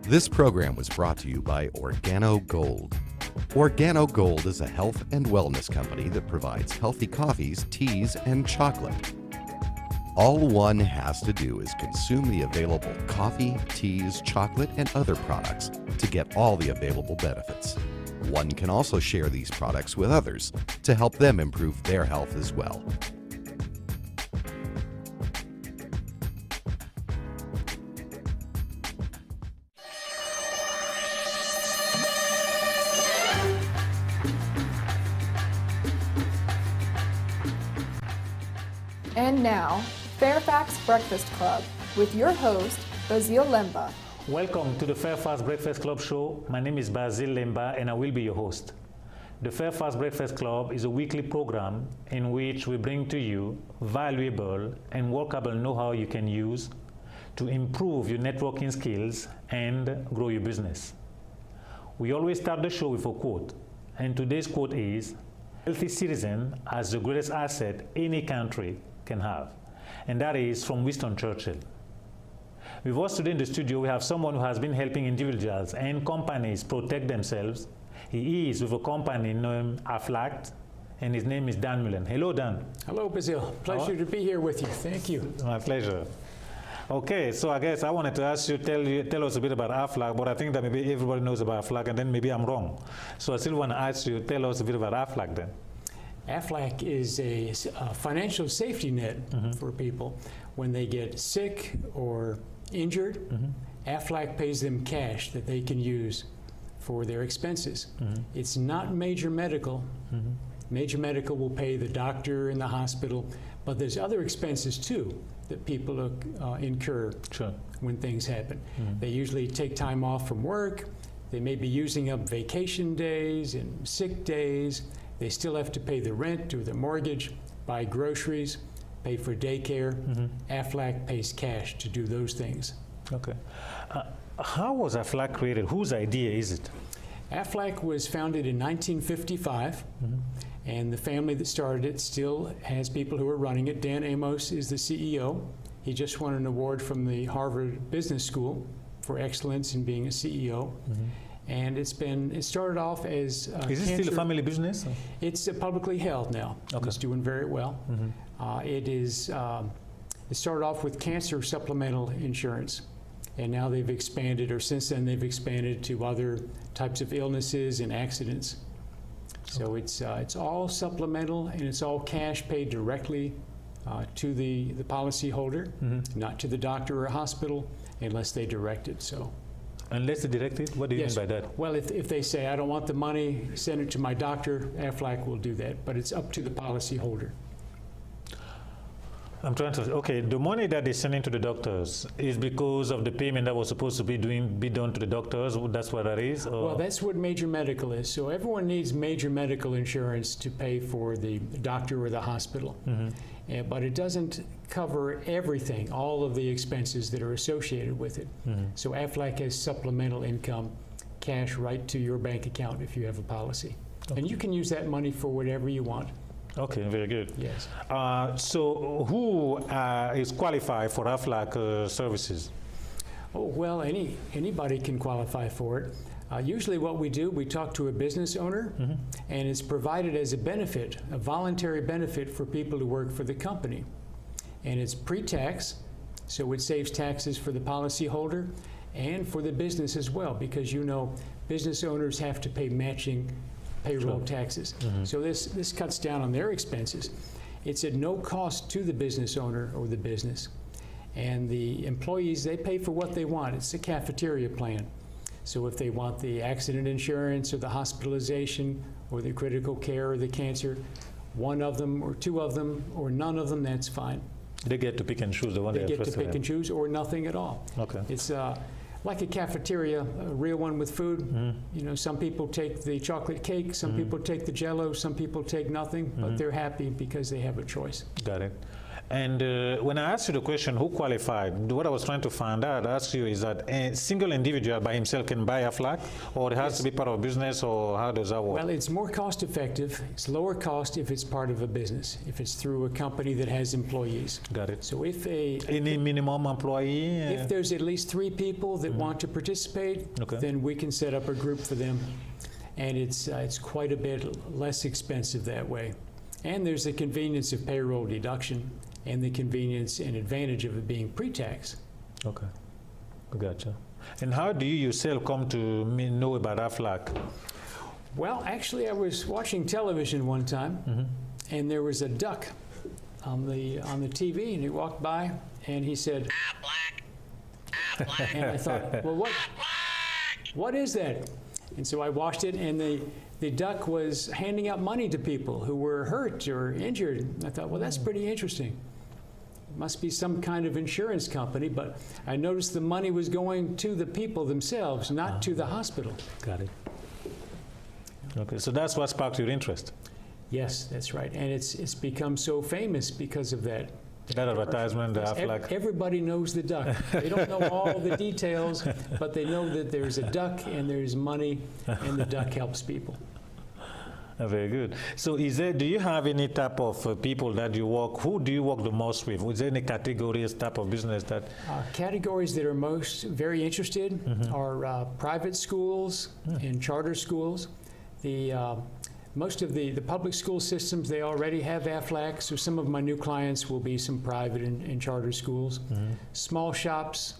This program was brought to you by Organo Gold. Organo Gold is a health and wellness company that provides healthy coffees, teas, and chocolate. All one has to do is consume the available coffee, teas, chocolate, and other products to get all the available benefits. One can also share these products with others to help them improve their health as well. And now, Fairfax Breakfast Club with your host, Besile Lemba. Welcome to the Fairfax Breakfast Club show. My name is Besile Lemba and I will be your host. The Fairfax Breakfast Club is a weekly program in which we bring to you valuable and workable know-how you can use to improve your networking skills and grow your business. We always start the show with a quote, and today's quote is, "Healthy citizen has the greatest asset any country can have," and that is from Winston Churchill. With us today in the studio, we have someone who has been helping individuals and companies protect themselves. He is with a company named Aflac, and his name is Dan Mullin. Hello, Dan. Hello, Besile. Pleasure to be here with you. Thank you. My pleasure. Okay, so I guess I wanted to ask you, tell us a bit about Aflac, but I think that maybe everybody knows about Aflac, and then maybe I'm wrong. So I still want to ask you, tell us a bit about Aflac then. Aflac is a financial safety net for people when they get sick or injured. Aflac pays them cash that they can use for their expenses. It's not major medical. Major medical will pay the doctor in the hospital, but there's other expenses too that people incur when things happen. They usually take time off from work. They may be using up vacation days and sick days. They still have to pay the rent or the mortgage, buy groceries, pay for daycare. Aflac pays cash to do those things. Okay. How was Aflac created? Whose idea is it? Aflac was founded in 1955, and the family that started it still has people who are running it. Dan Amos is the CEO. He just won an award from the Harvard Business School for excellence in being a CEO. And it started off as is it still a family business? It's publicly held now. Okay. It's doing very well. It started off with cancer supplemental insurance, and now they've expanded, or since then they've expanded to other types of illnesses and accidents. So it's all supplemental, and it's all cash paid directly to the policy holder, not to the doctor or hospital, unless they direct it. So. Unless they direct it? What do you mean by that? Well, if they say, I don't want the money, send it to my doctor, Aflac will do that, but it's up to the policy holder. I'm trying to, okay, the money that they're sending to the doctors is because of the payment that was supposed to be done to the doctors? That's what that is? Or? Well, that's what major medical is. So everyone needs major medical insurance to pay for the doctor or the hospital. But it doesn't cover everything, all of the expenses that are associated with it. So Aflac has supplemental income, cash right to your bank account if you have a policy. Okay. And you can use that money for whatever you want. Okay, very good. Yes. So who is qualified for Aflac services? Oh, well, anybody can qualify for it. Usually what we do, we talk to a business owner, and it's provided as a benefit, a voluntary benefit for people who work for the company. And it's pre-tax, so it saves taxes for the policyholder and for the business as well, because business owners have to pay matching payroll taxes. So this cuts down on their expenses. It's at no cost to the business owner or the business. And the employees, they pay for what they want. It's a cafeteria plan. So if they want the accident insurance or the hospitalization or the critical care or the cancer, one of them or two of them or none of them, that's fine. They get to pick and choose the one they get to pick and choose, or nothing at all. Okay. It's like a cafeteria, a real one with food. Some people take the chocolate cake, some people take the Jell-O, some people take nothing, but they're happy because they have a choice. Got it. And when I asked you the question, who qualified, what I was trying to find out, ask you is that a single individual by himself can buy a flag, or it has to be part of a business, or how does that work? Well, it's more cost effective. It's lower cost if it's part of a business, if it's through a company that has employees. Got it. So if Any minimum employee? if there's at least 3 people that want to participate, Okay. then we can set up a group for them. And it's quite a bit less expensive that way. And there's the convenience of payroll deduction and the convenience and advantage of it being pre-tax. Okay, gotcha. And how do you yourself come to know about AFLAC? Well, actually, I was watching television one time, and there was a duck on the TV, and he walked by, and he said, and I thought, well, what is that? And so I watched it, and the duck was handing out money to people who were hurt or injured. I thought, well, that's pretty interesting. Must be some kind of insurance company, but I noticed the money was going to the people themselves, not to the hospital. Got it. Okay, so that's what sparked your interest. Yes, that's right. And it's become so famous because of that. That advertisement, the AFLAC. Everybody knows the duck. They don't know all the details, but they know that there's a duck and there's money, and the duck helps people. Very good. So do you have any type of people that you work, who do you work the most with? Is there any categories, type of business that? Categories that are most very interested are private schools and charter schools. Most of the public school systems, they already have AFLAC, so some of my new clients will be some private and charter schools. Small shops,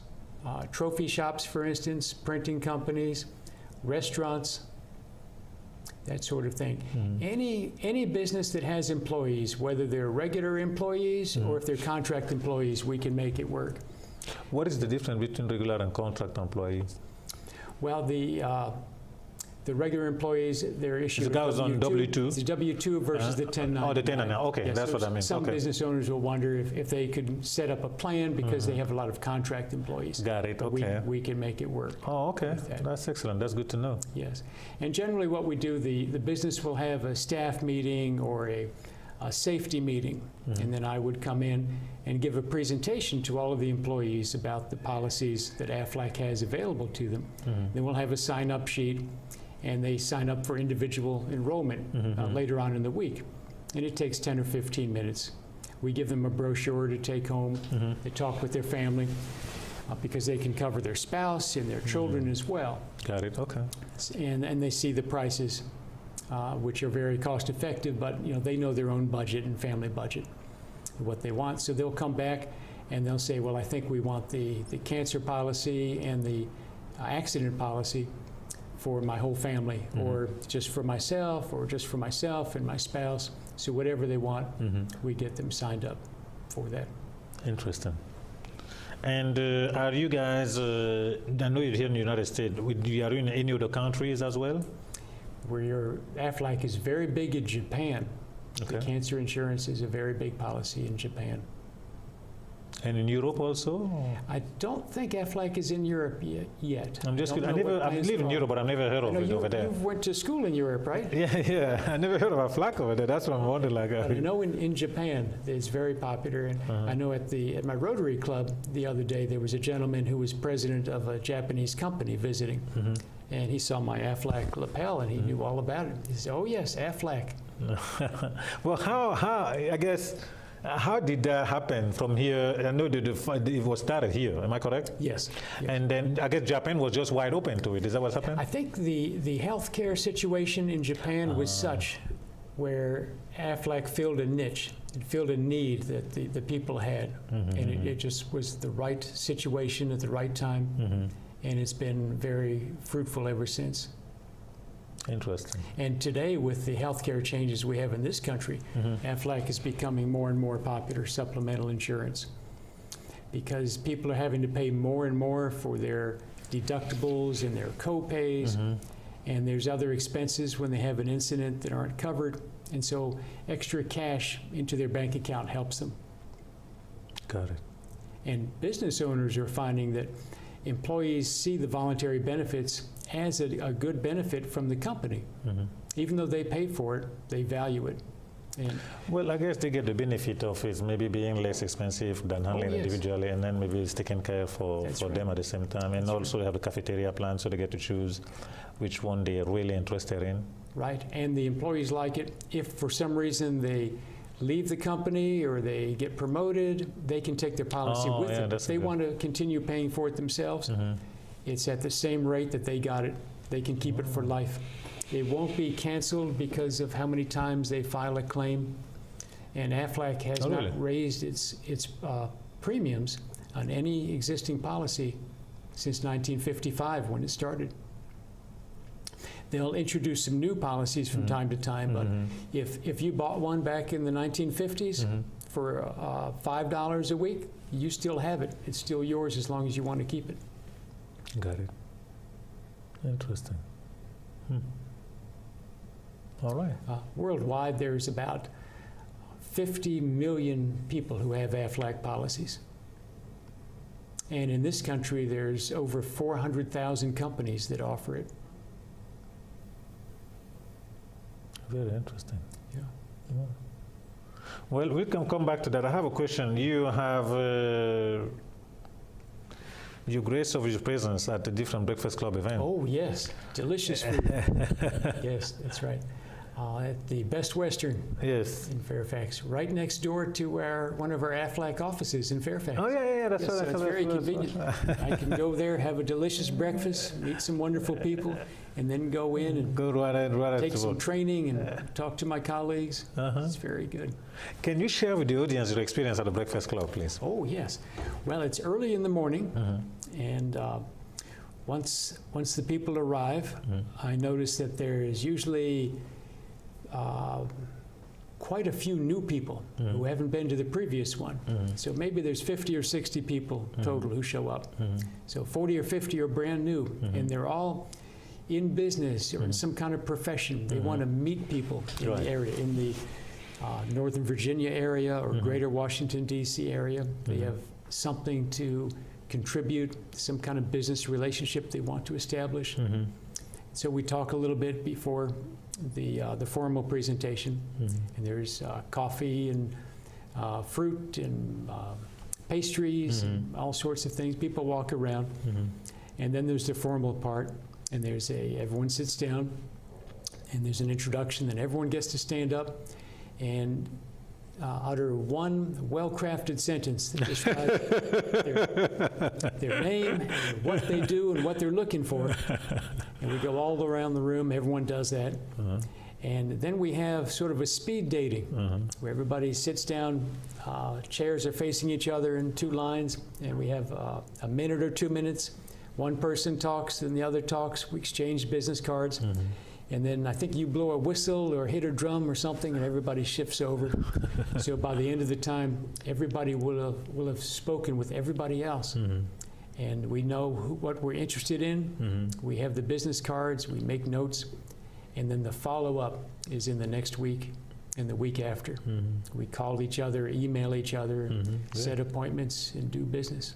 trophy shops, for instance, printing companies, restaurants, that sort of thing. Any business that has employees, whether they're regular employees or if they're contract employees, we can make it work. What is the difference between regular and contract employees? Well, the regular employees, they're issued The guys on W-2? The W-2 versus the 1099. Oh, the 1099. Okay, Yes, that's so what I mean. Some Okay. business owners will wonder if they could set up a plan because they have a lot of contract employees. Got it, okay. We can make it work. Oh, okay. that. That's excellent. That's good to know. Yes. And generally what we do, the business will have a staff meeting or a safety meeting, and then I would come in and give a presentation to all of the employees about the policies that AFLAC has available to them. Then we'll have a sign-up sheet, and they sign up for individual enrollment later on in the week. And it takes 10 or 15 minutes. We give them a brochure to take home. They talk with their family because they can cover their spouse and their children as well. Got it, okay. And they see the prices, which are very cost effective, but they know their own budget and family budget, what they want. So they'll come back and they'll say, well, I think we want the cancer policy and the accident policy for my whole family, or just for myself, or just for myself and my spouse. So whatever they want, we get them signed up for that. Interesting. And are you guys, I know you're here in the United States, are you in any other countries as well? AFLAC is very big in Japan. Okay. The cancer insurance is a very big policy in Japan. And in Europe also? I don't think AFLAC is in Europe yet. I'm just kidding. I've lived in Europe, but I've never heard of it over there. You went to school in Europe, right? Yeah. I never heard of AFLAC over there. That's what I'm wondering. I know in Japan it's very popular, and I know at my Rotary Club the other day there was a gentleman who was president of a Japanese company visiting, and he saw my AFLAC lapel and he knew all about it. He said, "Oh yes, AFLAC." Well, how did that happen from here? I know that it was started here, am I correct? Yes. And then I guess Japan was just wide open to it. Is that what's happened? I think the healthcare situation in Japan was such where AFLAC filled a niche. It filled a need that the people had. And it just was the right situation at the right time. And it's been very fruitful ever since. Interesting. And today, with the healthcare changes we have in this country, AFLAC is becoming more and more popular, supplemental insurance, because people are having to pay more and more for their deductibles and their co-pays, and there's other expenses when they have an incident that aren't covered, and so extra cash into their bank account helps them. Got it. And business owners are finding that employees see the voluntary benefits as a good benefit from the company. Even though they pay for it, they value it. And Well, I guess they get the benefit of it maybe being less expensive than handling yes. individually, and then maybe it's taken care for That's them right. at the same time. And That's also they have the cafeteria plan, so they get to choose which one they're really interested in. right, and the employees like it. If for some reason they leave the company or they get promoted, they can take their policy Oh, with yeah, them. If that's they good. want to continue paying for it themselves, it's at the same rate that they got it. They can keep it for life. It won't be canceled because of how many times they file a claim. And Aflac has Oh, really? not raised its premiums on any existing policy since 1955 when it started. They'll introduce some new policies from time to time, but if you bought one back in the 1950s for $5 a week, you still have it. It's still yours as long as you want to keep it. Got it. Interesting. All right. Worldwide, there's about 50 million people who have Aflac policies. And in this country, there's over 400,000 companies that offer it. Very interesting. Yeah. Well, we can come back to that. I have a question. You have you grace of your presence at the different Breakfast Club events. Oh, yes. Delicious food. Yes, that's right. At the Best Western Yes. in Fairfax, right next door to one of our Aflac offices in Fairfax. Oh, yeah, that's Yes, right. so it's very convenient. I can go there, have a delicious breakfast, meet some wonderful people, and then go in and Go right take to some work. training and talk to my colleagues. It's very good. Can you share with the audience your experience at the Breakfast Club, please? Oh, yes. Well, it's early in the morning, and once the people arrive, I notice that there is usually quite a few new people who haven't been to the previous one. So maybe there's 50 or 60 people total who show up. So 40 or 50 are brand new, and they're all in business or in some kind of profession. They want to meet people in Right. the area, in the Northern Virginia area or Greater Washington, D.C. area. They have something to contribute, some kind of business relationship they want to establish. So we talk a little bit before the formal presentation, and there's coffee and fruit and pastries and all sorts of things. People walk around, and then there's the formal part, and everyone sits down, and there's an introduction, then everyone gets to stand up and utter one well-crafted sentence that describes their name and what they do and what they're looking for. And we go all around the room, everyone does that. And then we have sort of a speed dating where everybody sits down, chairs are facing each other in two lines, and we have a minute or 2 minutes. One person talks, then the other talks. We exchange business cards. And then I think you blow a whistle or hit a drum or something, and everybody shifts over. So by the end of the time, everybody will have spoken with everybody else. And we know what we're interested in. We have the business cards, we make notes, and then the follow-up is in the next week and the week after. We call each other, email each other, set appointments, and do business.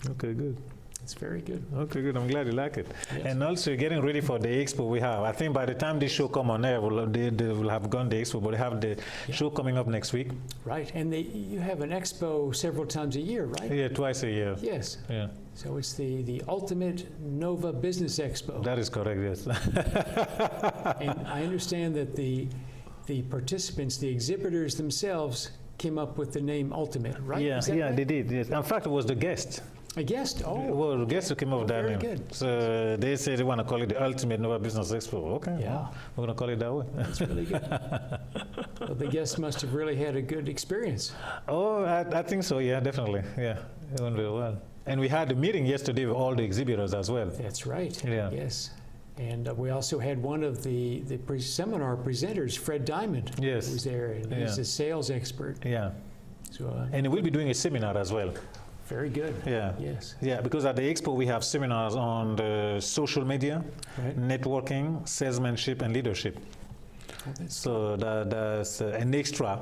Okay, good. It's very good. Okay, good. I'm glad you like it. Yes. And also, you're getting ready for the expo we have. I think by the time this show come on air, they will have gone the expo, but they have the show coming up next week. Right, and you have an expo several times a year, right? Yeah, twice a year. Yes. Yeah, So it's the Ultimate Nova Business Expo. that is correct, yes. And I understand that the participants, the exhibitors themselves, came up with the name Ultimate, right? Yeah, Is that right? they did, yes. In fact, it was the guest. A guest? Oh, Well, the guest who came up with that very name. good. So they say they want to call it the Ultimate Nova Business Expo. Okay, Yeah. well, we're going to call it that way. that's really good. Well, the guest must have really had a good experience. Oh, I think so, yeah, definitely. Yeah, it went very well. And we had a meeting yesterday with all the exhibitors as well. That's right. Yeah. Yes. And we also had one of the seminar presenters, Fred Diamond, Yes. who was there. And he's Yeah. a sales expert. Yeah. So And we'll be doing a seminar as well. very good. Yeah. Yes. Yeah, because at the expo we have seminars on the social media, Right. networking, salesmanship, and leadership. Well, that's So that's an extra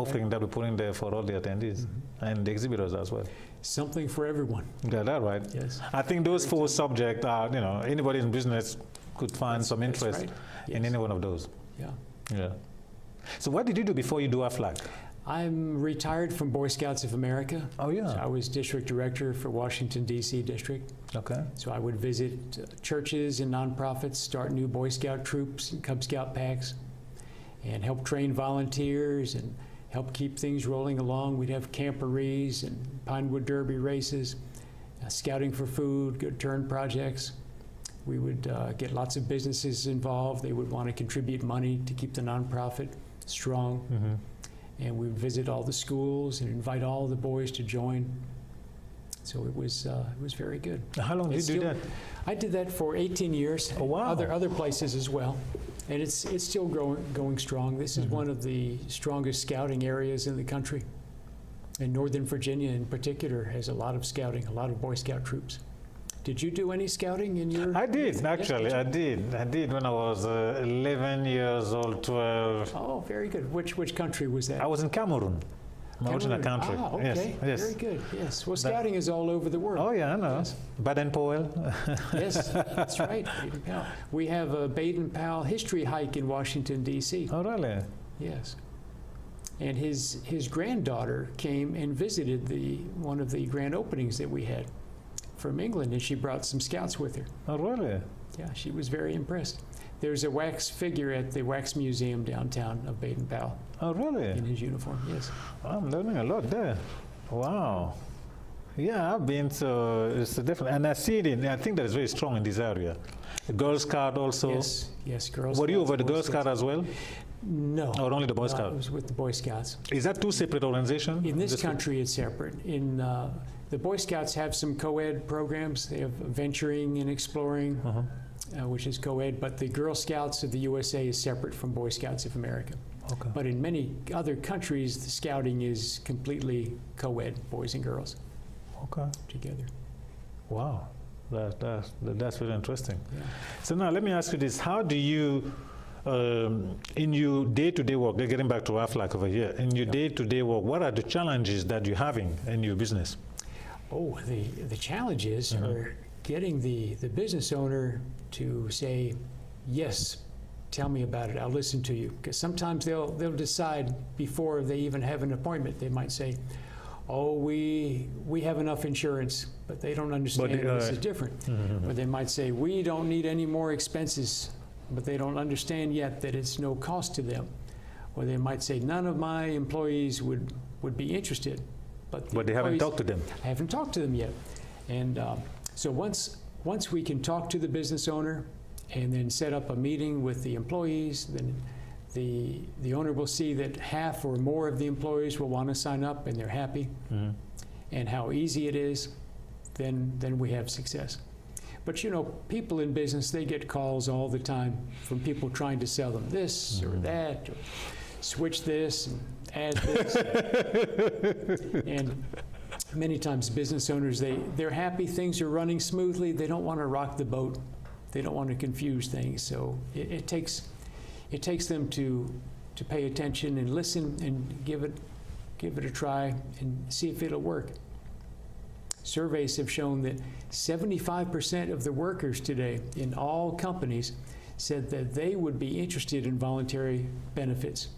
offering that we put in there for all the attendees and the exhibitors as well. something for everyone. Got that right? Yes. I think those four subjects are, anybody in business could find some That's interest right. in Yes. any one of those. Yeah. Yeah. So what did you do before you do AFLAC? I'm retired from Boy Scouts of America. Oh, yeah. So I was district director for Washington, D.C. district. Okay. So I would visit churches and nonprofits, start new Boy Scout troops and Cub Scout packs, and help train volunteers and help keep things rolling along. We'd have camporees and Pinewood Derby races, scouting for food, good turn projects. We would get lots of businesses involved. They would want to contribute money to keep the nonprofit strong. Mm-hmm. And we would visit all the schools and invite all the boys to join. So it was very good. How long did you do that? I did that for 18 years. Oh, wow. Other places as well. And it's still going strong. This is one of the strongest scouting areas in the country. And Northern Virginia in particular has a lot of scouting, a lot of Boy Scout troops. Did you do any scouting in your... I did, actually. Yes, I did when I was 11 years old, 12. Oh, very good. Which country was that? I was in Cameroon. My original country. Ah, okay. Yes. Very good. Yes. Well, scouting is all over the world. Oh, yeah, I know. Yes. Baden-Powell. Yes, that's right. Baden-Powell. We have a Baden-Powell history hike in Washington, D.C. Oh, really? Yes. And his granddaughter came and visited one of the grand openings that we had from England, and she brought some scouts with her. Oh, really? Yeah, she was very impressed. There's a wax figure at the Wax Museum downtown of Baden-Powell. Oh, really? In his uniform, yes. I'm learning a lot there. Wow. Yeah, I've been to, it's different, and I see it I think that is very strong in this area. The Girl Scout also. Yes, Girl Scouts. Were you over the Girl Scouts. Scout as well? No. Or only the Boy I Scout? was with the Boy Scouts. Is that two separate organizations? In this country, it's separate. In the Boy Scouts have some co-ed programs. They have venturing and exploring, which is co-ed, but the Girl Scouts of the USA is separate from Boy Scouts of America. Okay. But in many other countries, the scouting is completely co-ed, boys and girls Okay. together. Wow. That's really interesting. Yeah. So now let me ask you this. How do you, in your day-to-day work, getting back to AFLAC over here, in your day-to-day work, what are the challenges that you're having in your business? Oh, the challenges are getting the business owner to say, yes, tell me about it, I'll listen to you. Because sometimes they'll decide before they even have an appointment. They might say, oh, we have enough insurance, but they don't understand this is different. Or they might say, we don't need any more expenses, but they don't understand yet that it's no cost to them. Or they might say, none of my employees would be interested. But they haven't talked to them. I haven't talked to them yet. And so once we can talk to the business owner and then set up a meeting with the employees, then the owner will see that half or more of the employees will want to sign up and they're happy, and how easy it is, then we have success. But you know, people in business, they get calls all the time from people trying to sell them this or that, or switch this and add this. And many times business owners, they're happy, things are running smoothly, they don't want to rock the boat, they don't want to confuse things. So it takes them to pay attention and listen and give it a try and see if it'll work. Surveys have shown that 75% of the workers today in all companies said that they would be interested in voluntary benefits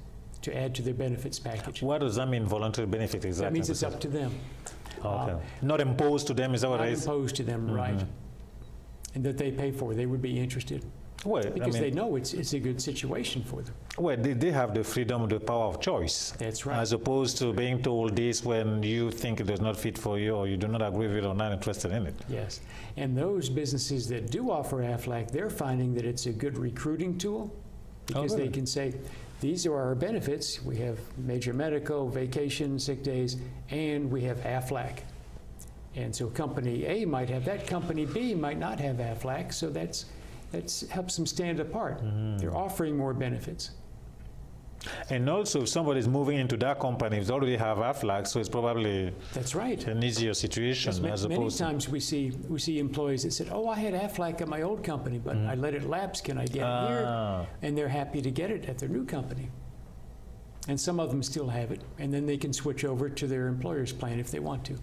to add to their benefits package. What does that mean, voluntary benefit exactly? That means it's up to them. Okay. Not imposed to them, is that what Not it is? imposed to them, right. And that they pay for, they would be interested. Well, Because they know it's a good situation for them. Well, they have the freedom, the power of choice. That's right. As opposed to being told this when you think it does not fit for you or you do not agree with it or not interested in it. Yes. And those businesses that do offer AFLAC, they're finding that it's a good recruiting tool because really? they can say, these are our benefits. We have major medical, vacation, sick days, and we have AFLAC. And so company A might have that, company B might not have AFLAC, so that helps them stand apart. They're offering more benefits. And also, if somebody's moving into that company, they already have AFLAC, so it's probably That's right. an easier situation as Many opposed to... times we see employees that said, oh, I had AFLAC at my old company, but I let it lapse. Can I get it here? And they're happy to get it at their new company. And some of them still have it, and then they can switch over to their employer's plan if they want to.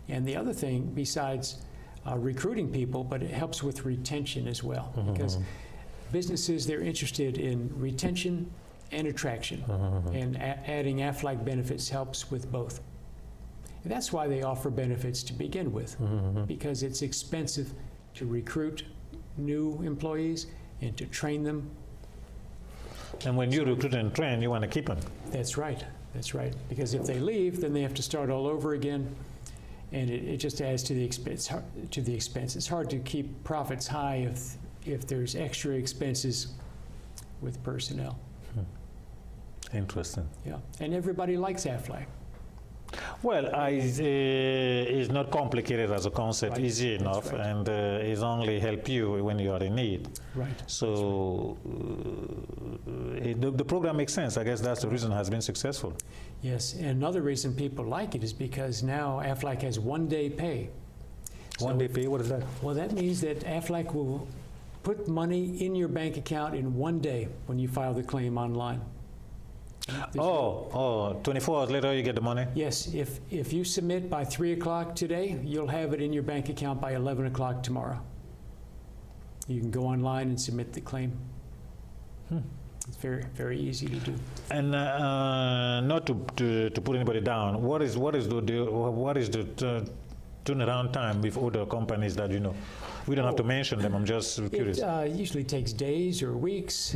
And the other thing, besides recruiting people, but it helps with retention as well. Because businesses, they're interested in retention and attraction, and adding Aflac benefits helps with both. And that's why they offer benefits to begin with, because it's expensive to recruit new employees and to train them. And when you recruit and train, you want to keep them. That's right. That's right. Because if they leave, then they have to start all over again, and it just adds to the expense. It's hard to keep profits high if there's extra expenses with personnel. Interesting. Yeah, and everybody likes Aflac. Well, it's not complicated as a concept, Right. easy That's enough, right. and it's only help you when you are in need. Right. So the program makes sense. I guess that's the reason it has been successful. Yes, and another reason people like it is because now Aflac has one-day pay. One day pay, what is that? Well, that means that Aflac will put money in your bank account in one day when you file the claim online. Oh, 24 hours later you get the money? Yes, if you submit by 3 o'clock today, you'll have it in your bank account by 11 o'clock tomorrow. You can go online and submit the claim. It's very, very easy to do. And not to put anybody down, what is the turnaround time with other companies that you know? We don't have to mention them, I'm just curious. It usually takes days or weeks,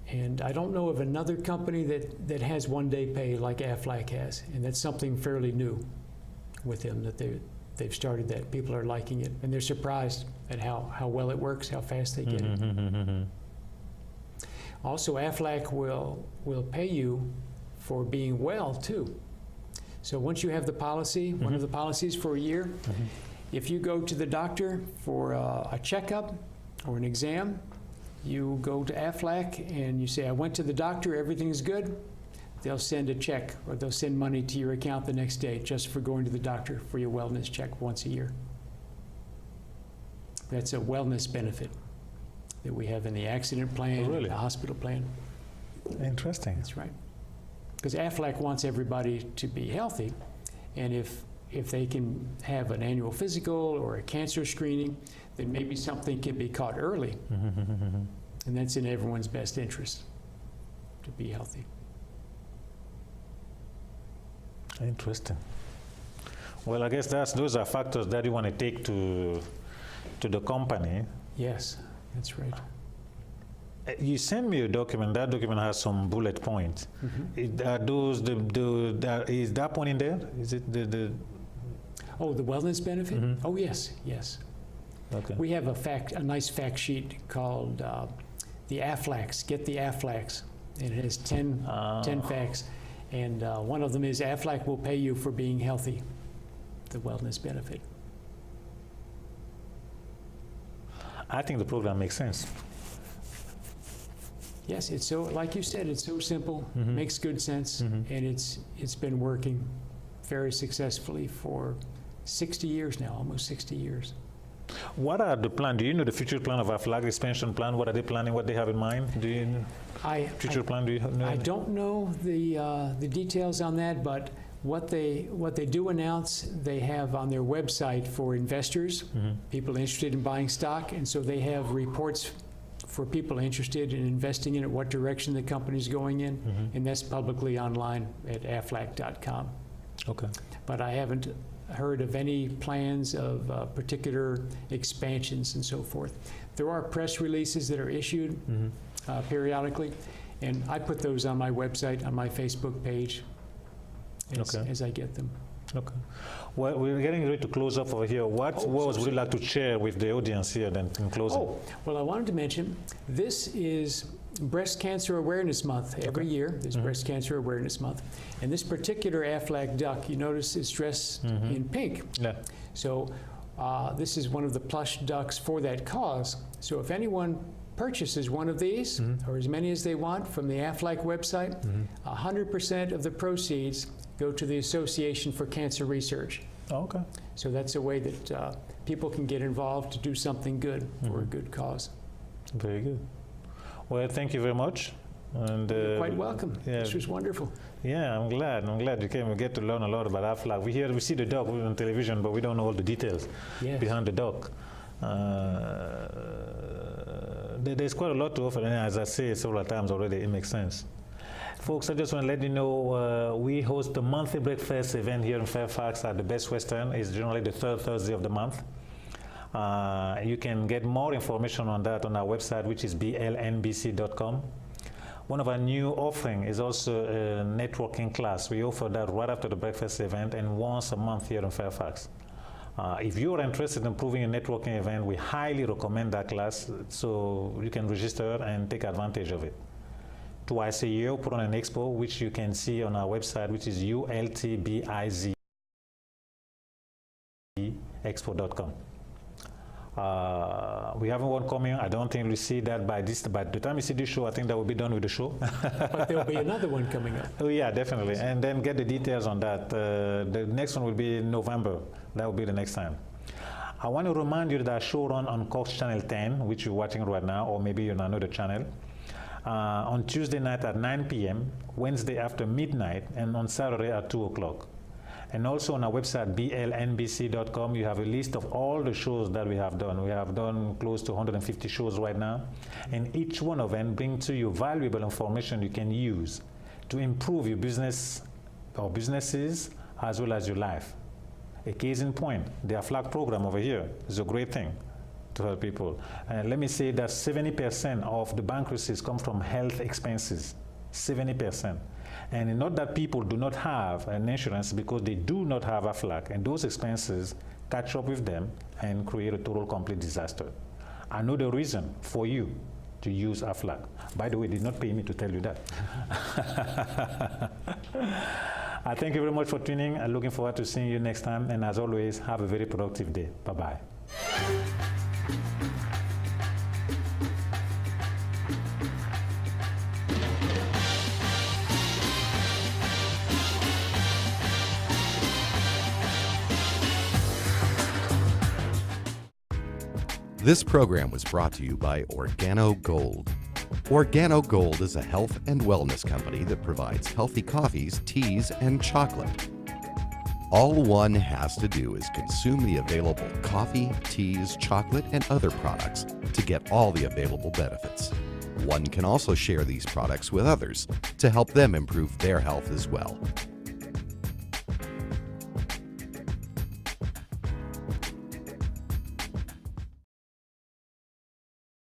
and I don't know of another company that has one-day pay like Aflac has, and that's something fairly new with them, that they've started that. People are liking it, and they're surprised at how well it works, how fast they get it. Also, Aflac will pay you for being well, too. So once you have the policy, one of the policies for a year, if you go to the doctor for a checkup or an exam, you go to Aflac and you say, I went to the doctor, everything's good. They'll send a check, or they'll send money to your account the next day just for going to the doctor for your wellness check once a year. That's a wellness benefit that we have in the accident plan, Oh, really? the hospital plan. Interesting. That's right. Because Aflac wants everybody to be healthy, and if they can have an annual physical or a cancer screening, then maybe something can be caught early. And that's in everyone's best interest, to be healthy. Interesting. Well, I guess those are factors that you want to take to the company. Yes, that's right. You sent me a document. That document has some bullet points. Are those is that one in there? Is it the? Oh, the wellness benefit? Oh, yes, yes. Okay. We have a nice fact sheet called the Aflacs, Get the Aflacs. And it has 10 facts. And one of them is Aflac will pay you for being healthy, the wellness benefit. I think the program makes sense. Yes, it's so, like you said, it's so simple, makes good sense, and it's been working very successfully for 60 years now, almost 60 years. What are the plans? Do you know the future plan of Aflac expansion plan? What are they planning? What they have in mind? Do you know future plan? Do you know? I don't know the details on that, but what they do announce, they have on their website for investors, people interested in buying stock, and so they have reports for people interested in investing in it, what direction the company's going in, and that's publicly online at aflac.com. Okay. But I haven't heard of any plans of particular expansions and so forth. There are press releases that are issued periodically, and I put those on my website, on my Facebook page, as I get them. Okay. Well, we're getting ready to close up over here. What words would you like to share with the audience here then in closing? Oh, well, I wanted to mention, this is Breast Cancer Awareness Month. Every year, there's Breast Cancer Awareness Month. And this particular Aflac duck, you notice, is dressed in pink. Yeah. So this is one of the plush ducks for that cause. So if anyone purchases one of these, or as many as they want, from the Aflac website, 100% of the proceeds go to the Association for Cancer Research. Oh, okay. So that's a way that people can get involved to do something good for a good cause. Very good. Well, thank you very much. And You're quite welcome. yeah. This was wonderful. Yeah, I'm glad you came. We get to learn a lot about Aflac. We see the dog on television, but we don't know all the details Yes. behind the dog. There's quite a lot to offer, and as I say several times already, it makes sense. Folks, I just want to let you know we host a monthly breakfast event here in Fairfax at the Best Western. It's generally the third Thursday of the month. You can get more information on that on our website, which is blnbc.com. One of our new offerings is also a networking class. We offer that right after the breakfast event and once a month here in Fairfax. If you're interested in improving a networking event, we highly recommend that class so you can register and take advantage of it. Twice a year, we put on an expo, which you can see on our website, which is ultbizexpo.com. We haven't one coming. I don't think we see that by the time you see this show, I think that will be done with the show. But there'll be another one coming up. Oh yeah, definitely. And then get the details on that. The next one will be in November. That will be the next time. I want to remind you that our show run on Cox Channel 10, which you're watching right now, or maybe you're on another channel. On Tuesday night at 9 p.m., Wednesday after midnight, and on Saturday at 2 o'clock. And also on our website, blnbc.com, you have a list of all the shows that we have done. We have done close to 150 shows right now. And each one of them brings to you valuable information you can use to improve your business or businesses as well as your life. A case in point, the AFLAC program over here is a great thing to help people. Let me say that 70% of the bankruptcies come from health expenses, 70%. And not that people do not have an insurance because they do not have AFLAC, and those expenses catch up with them and create a total complete disaster. I know the reason for you to use AFLAC. By the way, they did not pay me to tell you that. I thank you very much for tuning. I'm looking forward to seeing you next time. And as always, have a very productive day. Bye-bye. This program was brought to you by Organo Gold. Organo Gold is a health and wellness company that provides healthy coffees, teas, and chocolate. All one has to do is consume the available coffee, teas, chocolate, and other products to get all the available benefits. One can also share these products with others to help them improve their health as well.